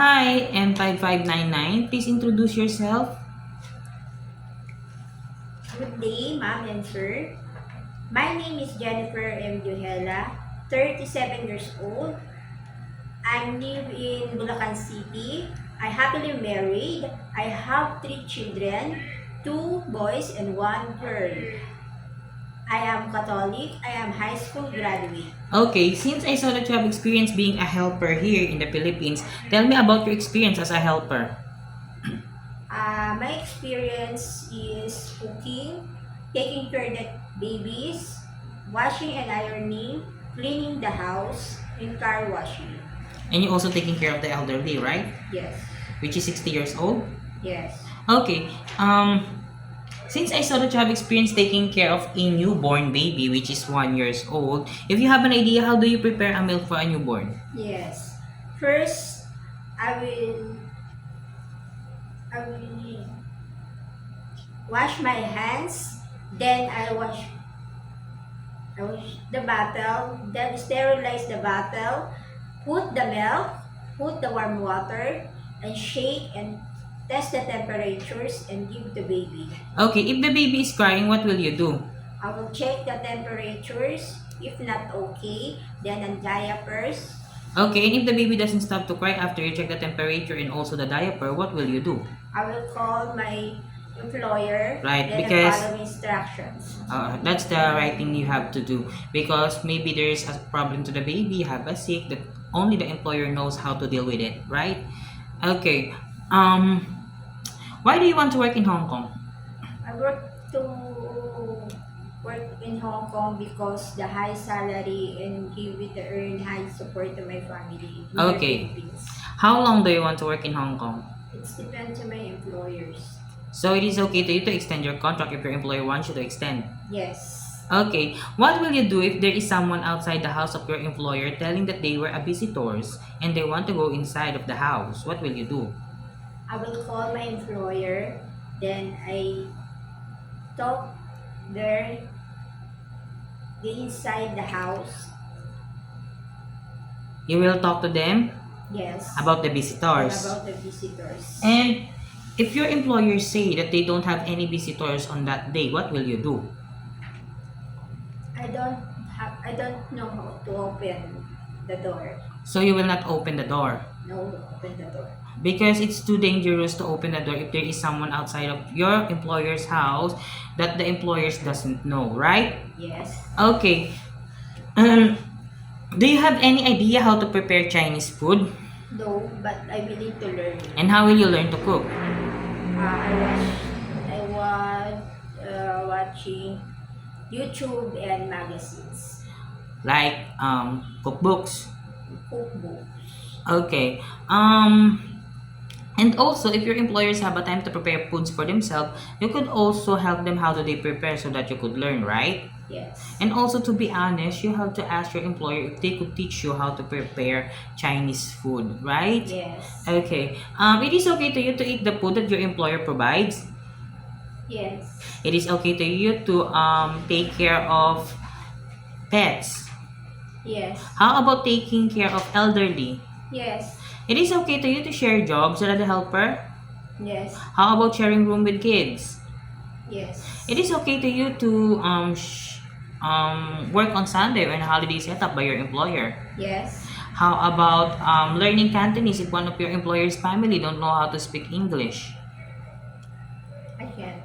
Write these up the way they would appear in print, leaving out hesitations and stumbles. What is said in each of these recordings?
Hi, M5599. Please introduce yourself. Good day, ma'am and sir. My name is Jennifer M. Juhela, 37 years old. I live in Bulacan City. I happily married. I have 3 children, 2 boys and 1 girl. I am Catholic. I am high school graduate. Okay, since I saw that you have experience being a helper here in the Philippines, tell me about your experience as a helper. My experience is cooking, taking care of the babies, washing and ironing, cleaning the house, and car washing. And you're also taking care of the elderly, right? Yes. Which is 60 years old? Yes. Okay, since I saw that you have experience taking care of a newborn baby, which is 1 years old, if you have an idea, how do you prepare a meal for a newborn? Yes. First, I will wash my hands. Then I wash the bottle. Then sterilize the bottle. Put the milk. Put the warm water and shake and test the temperatures and give the baby. Okay, if the baby is crying, what will you do? I will check the temperatures. If not okay, then on diapers. Okay, and if the baby doesn't stop to cry after you check the temperature and also the diaper, what will you do? I will call my employer. Right, then because I follow instructions. that's the right thing you have to do, because maybe there is a problem to the baby, have a sick that only the employer knows how to deal with it, right? Okay. Why do you want to work in Hong Kong? I work in Hong Kong because the high salary and give it the earn high support to my family. In the Okay. Philippines. How long do you want to work in Hong Kong? It depends on my employers. So it is okay to you to extend your contract if your employer wants you to extend. Yes. Okay, what will you do if there is someone outside the house of your employer telling that they were a visitors and they want to go inside of the house? What will you do? I will call my employer. Then I talk there inside the house. You will talk to them Yes. about the visitors. About the visitors. And if your employer say that they don't have any visitors on that day, what will you do? I don't know how to open the door. So you will not open the door No, open the door. because it's too dangerous to open the door if there is someone outside of your employer's house that the employers doesn't know, right? Yes. Okay. Um, do you have any idea how to prepare Chinese food? No, but I willing to learn. And how will you learn to cook? I was watching YouTube and magazines, Like cookbooks. cookbooks. Okay. And also, if your employers have a time to prepare foods for themselves, you could also help them how do they prepare so that you could learn, right? Yes. And also, to be honest, you have to ask your employer if they could teach you how to prepare Chinese food, right? Yes. Okay. It is okay to you to eat the food that your employer provides. Yes. It is okay to you to take care of pets. Yes. How about taking care of elderly? Yes. It is okay to you to share jobs as a helper. Yes. How about sharing room with kids? Yes. It is okay to you to work on Sunday or in a holiday setup by your employer. Yes. How about learning Cantonese if one of your employer's family don't know how to speak English? I can.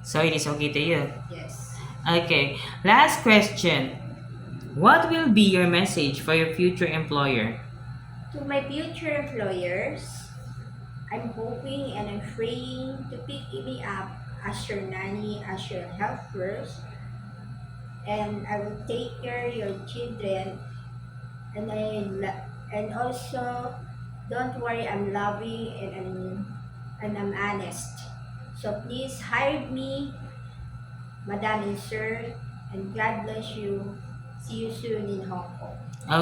So it is okay to you. Yes. Okay, last question. What will be your message for your future employer? To my future employers, I'm hoping and I'm praying to pick me up as your nanny, as your helpers, and I will take care of your children. And also, don't worry, I'm loving and I'm honest. So please hire me, Madam and Sir, and God bless you. See you soon in Hong Kong.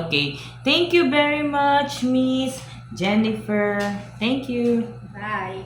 Okay, thank you very much, Miss Jennifer. Thank you. Bye.